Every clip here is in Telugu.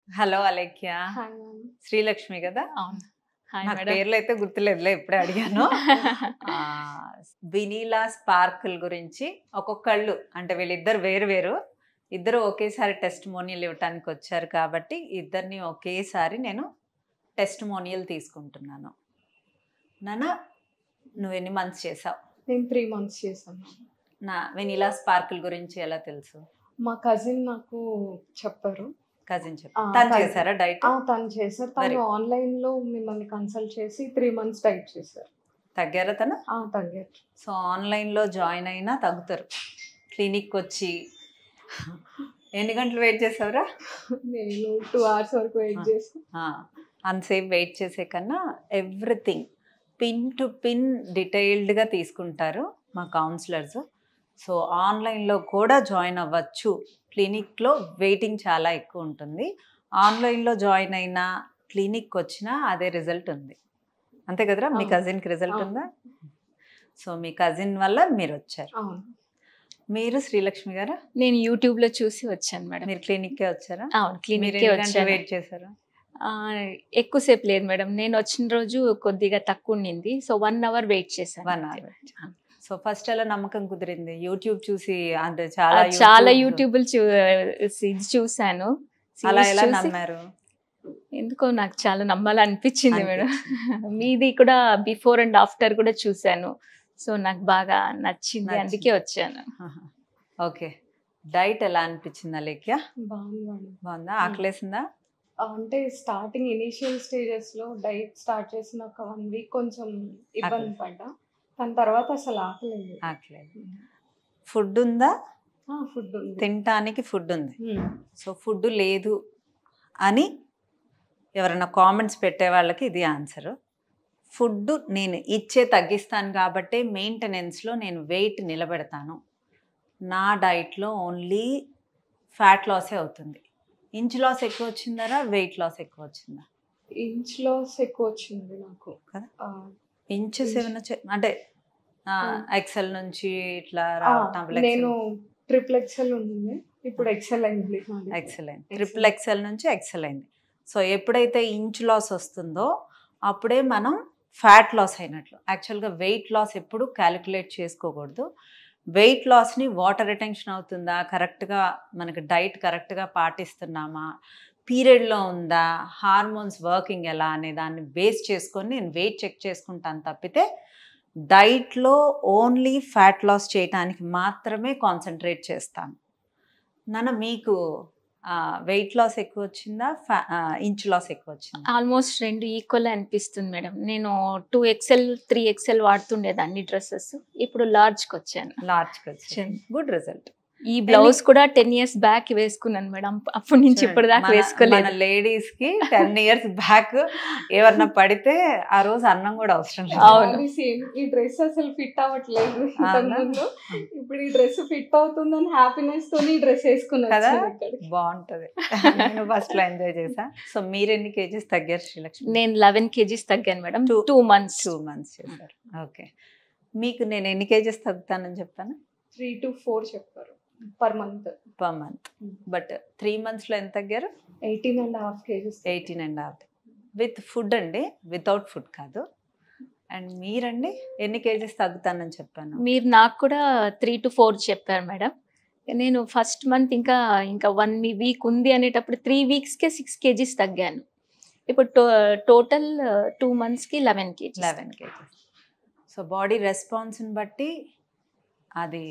Hello Alekhya. Hi ma'am. Srilakshmi కదా? అవును. హాయ్ నాకు మేడం. పేర్లు అయితే గుర్తులేదులే, ఇప్పుడే అడిగాను. వినీలా స్పార్కిల్ గురించి ఒక్కొక్కళ్ళు అంటే వీళ్ళిద్దరు వేరు వేరు, ఇద్దరు ఒకేసారి టెస్టిమోనియల్ ఇవ్వటానికి వచ్చారు కాబట్టి ఇద్దరిని ఒకేసారి నేను టెస్టిమోనియల్ తీసుకుంటున్నాను. నాన్న, నువ్వు ఎన్ని మంత్స్ చేసావు? నేను 3 months చేశాను. నా వినీలా స్పార్కిల్ గురించి ఎలా తెలుసు? మా కజిన్ నాకు చెప్పారు. కజిన్ చెప్పు. తను చేశారా డైట్? తను చేశారు. తను ఆన్లైన్లో మిమ్మల్ని కన్సల్ట్ చేసి 3 months డైట్ చేశారు. తగ్గారా తను? తగ్గారు. సో ఆన్లైన్లో జాయిన్ అయినా తగ్గుతారు. క్లినిక్ వచ్చి ఎన్ని గంటలు వెయిట్ చేసావురా? నేను 2 hours వరకు వెయిట్ చేసాను. అంతసేపు వెయిట్ చేసే కన్నా ఎవ్రీథింగ్ పిన్ టు పిన్ డీటెయిల్డ్గా తీసుకుంటారు మా కౌన్సిలర్స్. సో ఆన్లైన్లో కూడా జాయిన్ అవ్వచ్చు. క్లినిక్లో వెయిటింగ్ చాలా ఎక్కువ ఉంటుంది. ఆన్లైన్లో జాయిన్ అయినా క్లినిక్ వచ్చినా అదే రిజల్ట్ ఉంది. అంతే కదరా? మీ కజిన్కి రిజల్ట్ ఉందా? సో మీ కజిన్ వల్ల మీరు వచ్చారు. మీరు శ్రీలక్ష్మి గారా? నేను యూట్యూబ్లో చూసి వచ్చాను మేడం. మీరు క్లినిక్కే వచ్చారా? అవును, క్లినిక్కే వచ్చాను. వెయిట్ చేశారా? ఎక్కువసేపు లేదు మేడం. నేను వచ్చిన రోజు కొద్దిగా తక్కువ ఉండింది. సో 1 hour వెయిట్ చేశాను. 1 hour. సో ఫస్ట్ ఎలా నమ్మకం కుదిరింది? యూట్యూబ్ చూసి అంటే చాలా యూట్యూబ్ చూసాను. అలా ఎలా నమ్మారు? ఎందుకో నాకు చాలా నమ్మాలనిపించింది మేడం. మీది కూడా బిఫోర్ అండ్ ఆఫ్టర్ కూడా చూసాను. సో నాకు బాగా నచ్చింది, అందుకే వచ్చాను. ఓకే, డైట్ ఎలా అనిపించింది అలేఖ్య? బాగుందా? ఆకలేసిందా? అంటే స్టార్టింగ్ ఇనిషియల్ స్టేజెస్లో డైట్ స్టార్ట్ చేసిన ఒక 1 week కొంచెం ఇబ్బంది పడ్డా. దాని తర్వాత అసలు ఆకలేదు. ఫుడ్ ఉందా? ఫుడ్ ఉంది, తినటానికి ఫుడ్ ఉంది. సో ఫుడ్ లేదు అని ఎవరైనా కామెంట్స్ పెట్టే వాళ్ళకి ఇది ఆన్సరు. ఫుడ్ నేను తగ్గిస్తాను కాబట్టి మెయింటెనెన్స్లో నేను వెయిట్ నిలబెడతాను. నా డైట్లో ఓన్లీ ఫ్యాట్ లాసే అవుతుంది. ఇంచ్ లాస్ ఎక్కువ వచ్చిందరా, వెయిట్ లాస్ ఎక్కువ వచ్చిందా? ఇంచ్ లాస్ ఎక్కువ వచ్చింది నాకు కదా. ఇంచెస్ ఏమైనా అంటే ఎక్సెల్ నుంచి ఇట్లా రావటం? నేను XXL ఉంది, ఇప్పుడు ఎక్సెల్ అయింది. ఎక్సెల్ అయింది, XXL నుంచి ఎక్సెల్ అయింది. సో ఎప్పుడైతే ఇంచ్ లాస్ వస్తుందో అప్పుడే మనం ఫ్యాట్ లాస్ అయినట్లు. యాక్చువల్గా వెయిట్ లాస్ ఎప్పుడు క్యాలిక్యులేట్ చేసుకోకూడదు. వెయిట్ లాస్ని వాటర్ రిటెన్షన్ అవుతుందా, కరెక్ట్గా మనకి డైట్ కరెక్ట్గా పాటిస్తున్నామా, పీరియడ్లో ఉందా, హార్మోన్స్ వర్కింగ్ ఎలా అనే దాన్ని బేస్ చేసుకొని నేను వెయిట్ చెక్ చేసుకుంటాను తప్పితే డైట్లో ఓన్లీ ఫ్యాట్ లాస్ చేయడానికి మాత్రమే కాన్సన్ట్రేట్ చేస్తాను. నాన్న, మీకు వెయిట్ లాస్ ఎక్కువ వచ్చిందా, ఇంచ్ లాస్ ఎక్కువ వచ్చిందా? ఆల్మోస్ట్ 2 ఈక్వల్ అనిపిస్తుంది మేడం. నేను 2XL 3XL వాడుతుండేదాన్ని డ్రెస్సెస్, ఇప్పుడు లార్జ్కి వచ్చాను. Good result. ఈ బ్లౌజ్ కూడా 10 years బ్యాక్ వేసుకున్నాను మేడం. అప్పటి నుంచి ఇప్పుడు దాకా వేసుకోలేదు. లేడీస్ కి 10 years బ్యాక్ ఎవరన్నా పడితే ఆ రోజు అన్నం కూడా అవసరం లేదు. అవును, ఈ డ్రెస్ అసలు ఫిట్ అవ్వట్లేదు. ఇప్పుడు ఈ డ్రెస్ ఫిట్ అవుతుందని హ్యాపీనెస్ తో ఈ డ్రెస్ వేసుకున్నా కదా, బాగుంటది. నేను ఫస్ట్ లో ఎంజాయ్ చేసా. సో మీరు ఎన్ని కేజీస్ తగ్గారు శ్రీలక్ష్మి? నేను 11 kgs తగ్గాను మేడం. 2 months చేశారు. ఓకే, మీకు నేను ఎన్ని కేజీస్ తగ్గుతానని చెప్పాను? 3 to 4 చెప్పారు పర్ మంత్. బట్ 3 months లో ఎంత తగ్గారు? 18.5 kgs. 18.5 విత్ ఫుడ్ అండి, వితౌట్ ఫుడ్ కాదు. అండ్ మీరండి ఎన్ని కేజీస్ తగ్గుతానని చెప్పాను? మీరు నాకు కూడా 3 to 4 చెప్పారు మేడం. నేను ఫస్ట్ మంత్ ఇంకా 1 week ఉంది అనేటప్పుడు 3 weeksకే 6 kgs తగ్గాను. ఇప్పుడు టోటల్ 2 monthsకి 11 kgs. సో బాడీ రెస్పాన్స్ని బట్టి అది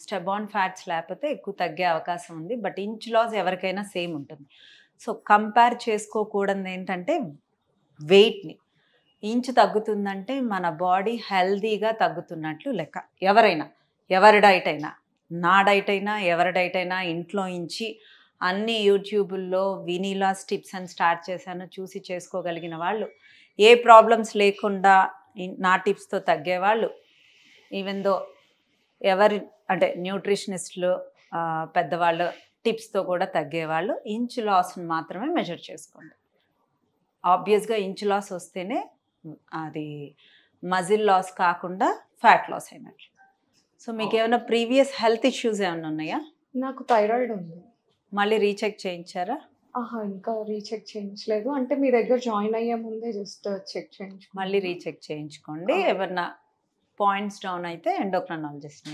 స్టెబాన్ ఫ్యాట్స్ లేకపోతే ఎక్కువ తగ్గే అవకాశం ఉంది. బట్ ఇంచ్ లాస్ ఎవరికైనా సేమ్ ఉంటుంది. సో కంపేర్ చేసుకోకూడదు ఏంటంటే వెయిట్ని. ఇంచ్ తగ్గుతుందంటే మన బాడీ హెల్దీగా తగ్గుతున్నట్లు లెక్క. ఎవరి డైట్ అయినా, నా డైట్ అయినా, ఎవరి డైట్ అయినా, ఇంట్లో ఇంచి అన్ని యూట్యూబుల్లో వినీలా టిప్స్ అని స్టార్ట్ చేశాను, చూసి చేసుకోగలిగిన వాళ్ళు, ఏ ప్రాబ్లమ్స్ లేకుండా నా టిప్స్తో తగ్గేవాళ్ళు, ఈవెన్ దో ఎవరి అంటే న్యూట్రిషనిస్టులు పెద్దవాళ్ళు టిప్స్తో కూడా తగ్గేవాళ్ళు ఇంచ్ లాస్ని మాత్రమే మెజర్ చేసుకోండి. ఆబ్వియస్గా ఇంచ్ లాస్ వస్తేనే అది మజిల్ లాస్ కాకుండా ఫ్యాట్ లాస్ అయినట్లు. సో మీకు ఏమైనా ప్రీవియస్ హెల్త్ ఇష్యూస్ ఏమైనా ఉన్నాయా? నాకు థైరాయిడ్ ఉంది. మళ్ళీ రీచెక్ చేయించారా? ఇంకా రీచెక్ చేయించలేదు. అంటే మీ దగ్గర జాయిన్ అయ్యే ముందే జస్ట్ చెక్ చేయించుకున్నాను. మళ్ళీ రీచెక్ చేయించుకోండి. ఏమన్నా పాయింట్స్ డౌన్ అయితే ఎండోక్రైనాలజిస్ట్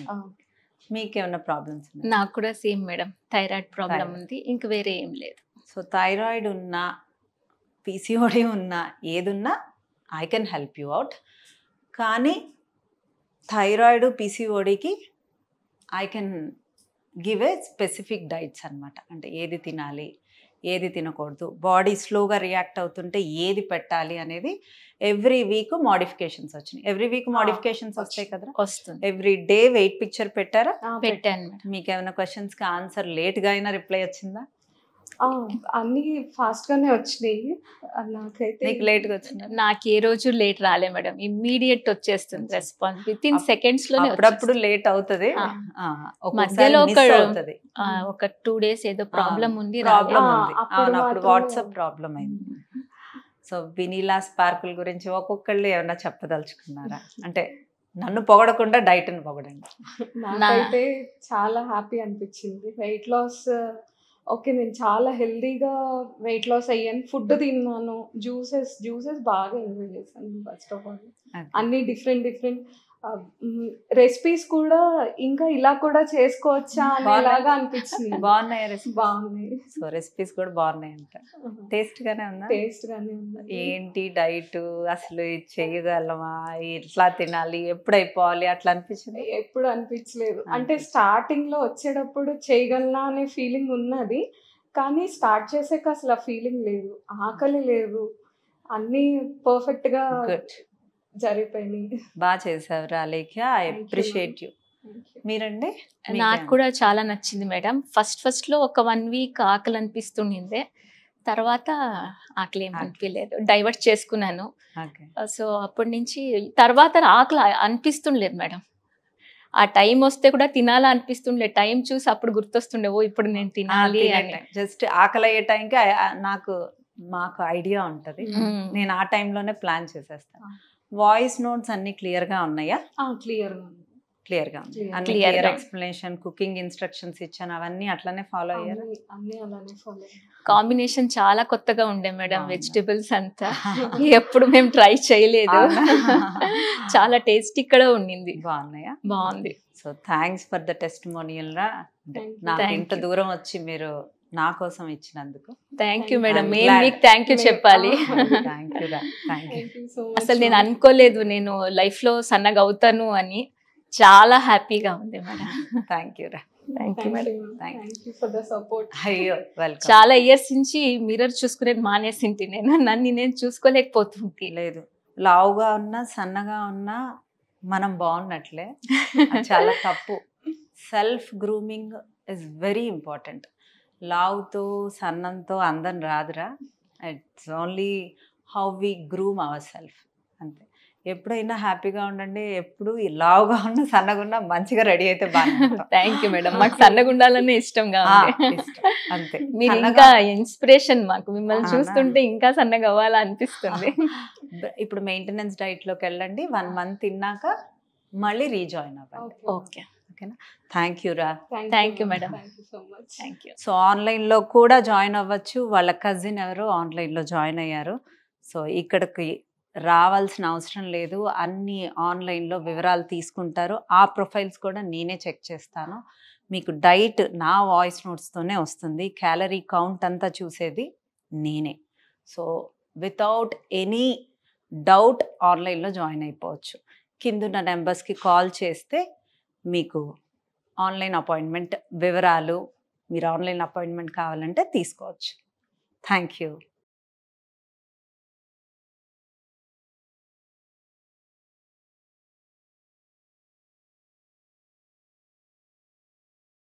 మీకు ఏమైనా ప్రాబ్లమ్స్ ఉన్నాయి? నాకు కూడా same madam, thyroid problem Thyroid. ఉంది, ఇంక వేరే ఏం లేదు. సో థైరాయిడ్ ఉన్నా పీసీఓడి ఉన్నా ఏదున్నా I can help you out. కానీ థైరాయిడ్ పీసీఓడికి I can give a specific diets అనమాట. అంటే ఏది తినాలి, ఏది తినకూడదు, బాడీ స్లోగా రియాక్ట్ అవుతుంటే ఏది పెట్టాలి అనేది ఎవ్రీ వీక్ మోడిఫికేషన్స్ వచ్చినాయి. ఎవ్రీ వీక్ మోడిఫికేషన్స్ వస్తాయి కదా. వస్తుంది. ఎవ్రీ డే వెయిట్ పిక్చర్ పెట్టారా? పెట్టాను మేడం. మీకు ఏమైనా క్వశ్చన్స్కి ఆన్సర్ లేట్గా అయినా రిప్లై వచ్చిందా? అన్ని ఫాస్ట్ గానే వచ్చినాయి. నాకైతే నీకు లేట్గా వచ్చిందా? నాకు ఏ రోజు లేట్ రాలే మేడం, ఇమ్మీడియట్ వచ్చేస్తుంది రెస్పాన్స్, విత్ ఇన్ సెకండ్స్ లోనే అప్పుడప్పుడు లేట్ అవుతుంది, మధ్యలో అవుతుంది. ఒక 2 days ఏదో ప్రాబ్లం ఉంది, ప్రాబ్లం ఉంది. అప్పుడు అప్పుడు మాత్రం- వాట్సాప్ ప్రాబ్లం అయింది. సో వెనీలా స్పార్కుల్ గురించి ఒక్కొక్కళ్ళు ఏమన్నా చెప్పదలుచుకున్నారా? అంటే నన్ను పొగడకుండా డైట్ని పొగడండి. నాకైతే చాలా హ్యాపీ అనిపించింది. వెయిట్ లాస్ ఓకే, నేను చాలా హెల్దీగా వెయిట్ లాస్ అయ్యాను. ఫుడ్ తిన్నాను, జ్యూసెస్ బాగా ఎంజాయ్ చేశాను. ఫస్ట్ ఆఫ్ ఆల్ అన్ని డిఫరెంట్ రెసిపీస్ కూడా ఇంకా ఇలా కూడా చేసుకోవచ్చా అనేలాగా అనిపించింది. బాగున్నాయి రెసిపీ, బాగున్నాయి. సో రెసిపీస్ కూడా బాగున్నాయి అంట. టేస్ట్ గానే ఉందా? టేస్ట్ గానే ఉంది. ఏంటి డైట్ అసలు ఇది చేయగలమా, ఇట్లా తినాలి, ఎప్పుడు అయిపోవాలి అట్లా అనిపించింది? ఎప్పుడు అనిపించలేదు. అంటే స్టార్టింగ్ లో వచ్చేటప్పుడు చేయగలనా అనే ఫీలింగ్ ఉన్నది, కానీ స్టార్ట్ చేసాక అసలు ఆ ఫీలింగ్ లేదు, ఆకలి లేదు, అన్ని పర్ఫెక్ట్ గా గుడ్, జరిగిపోయినాయి. బాగా చేసావు రాలేఖ్య, ఐ అప్రిషియేట్ యూ. మీరండి? నాకు కూడా చాలా నచ్చింది మేడం. ఫస్ట్ లో ఒక 1 week ఆకలి అనిపిస్తుండే, తర్వాత ఆకలి ఏం అనిపించలేదు, డైవర్ట్ చేసుకున్నాను. ఓకే. సో అప్పటి నుంచి తర్వాత ఆకలి అనిపిస్తుండలేదు మేడం. ఆ టైం వస్తే కూడా తినాలా అనిపిస్తుండే, టైం చూసి అప్పుడు గుర్తొస్తుండే, ఓ ఇప్పుడు నేను తినాలి అని. జస్ట్ ఆకలి అయ్యే టైంకి మాకు ఐడియా ఉంటుంది, నేను ఆ టైంలోనే ప్లాన్ చేసేస్తాను. వాయిస్ నోట్స్ అన్ని క్లియర్గా ఉన్నాయా? క్లియర్గా ఉంది. అన్ని క్లియర్ ఎక్స్ప్లెనేషన్, కుకింగ్ ఇన్స్ట్రక్షన్స్ ఇచ్చాను, అవన్నీ అట్లనే ఫాలో అయ్యారు? అన్ని అలానే ఫాలో. కాంబినేషన్ చాలా కొత్తగా ఉండే మేడం, వెజిటబుల్స్ అంతా ఎప్పుడు మేము ట్రై చేయలేదు. చాలా టేస్ట్ ఇక్కడ ఉండింది. బాగున్నాయా? బాగుంది. So thanks for the testimonial రా. నాకు Thank ఇంత you. దూరం వచ్చి మీరు నా కోసం ఇచ్చినందుకు థ్యాంక్ యూ మేడం. I'm మేము glad. మీకు థ్యాంక్ యూ చెప్పాలి. థ్యాంక్ యూ రా, థ్యాంక్ యూ. అసలు నేను అనుకోలేదు నేను లైఫ్ లో సన్నగా అవుతాను అని. చాలా హ్యాపీగా ఉంది మేడం. థ్యాంక్ యూ రా. Thank you madam. Thank you for the support. అయ్యో వెల్కమ్. చాలా ఇయర్స్ నుంచి మిర్రర్ చూసుకునేది మానేసింటి నేను, నన్ను నేను చూసుకోలేకపోతుంది. లేదు, లావుగా ఉన్నా సన్నగా ఉన్నా మనం బాగున్నట్లే, అది చాలా తప్పు. Self grooming is very important. లావుతో సన్నంతో అందం రాదురా, it's only how we groom our self, అంతే. ఎప్పుడైనా హ్యాపీగా ఉండండి. ఎప్పుడు ఈ లావుగా ఉన్న సన్నగా ఉన్న మంచిగా రెడీ అయితే బాగా. Thank you madam. మాకు సన్నగా ఉండాలనే ఇష్టంగా ఉంది. అంతే. మీరు ఇంకా ఇన్స్పిరేషన్ మాకు, మిమ్మల్ని చూస్తుంటే ఇంకా సన్నగా అవ్వాలా అనిపిస్తుంది. ఇప్పుడు మెయింటెనెన్స్ డైట్ లోకి వెళ్ళండి, 1 month తిన్నాక మళ్ళీ రీజాయిన్ అవ్వండి. ఓకే, ఓకేనా? థ్యాంక్ యూ రా. Thank you, madam. Thank you so much. Thank you. So ఆన్లైన్లో కూడా జాయిన్ అవ్వచ్చు. వాళ్ళ కజిన్ ఎవరో ఆన్లైన్లో జాయిన్ అయ్యారు. సో ఇక్కడికి రావాల్సిన అవసరం లేదు, అన్నీ ఆన్లైన్లో వివరాలు తీసుకుంటారు. ఆ ప్రొఫైల్స్ కూడా నేనే చెక్ చేస్తాను. మీకు డైట్ నా వాయిస్ నోట్స్తోనే వస్తుంది. క్యాలరీ కౌంట్ అంతా చూసేది నేనే. సో వితౌట్ ఎనీ డౌట్ ఆన్లైన్లో జాయిన్ అయిపోవచ్చు. కిందున్న నెంబర్స్కి కాల్ చేస్తే మీకు ఆన్లైన్ అపాయింట్మెంట్ వివరాలు, మీరు ఆన్లైన్ అపాయింట్మెంట్ కావాలంటే తీసుకోవచ్చు. Thank you.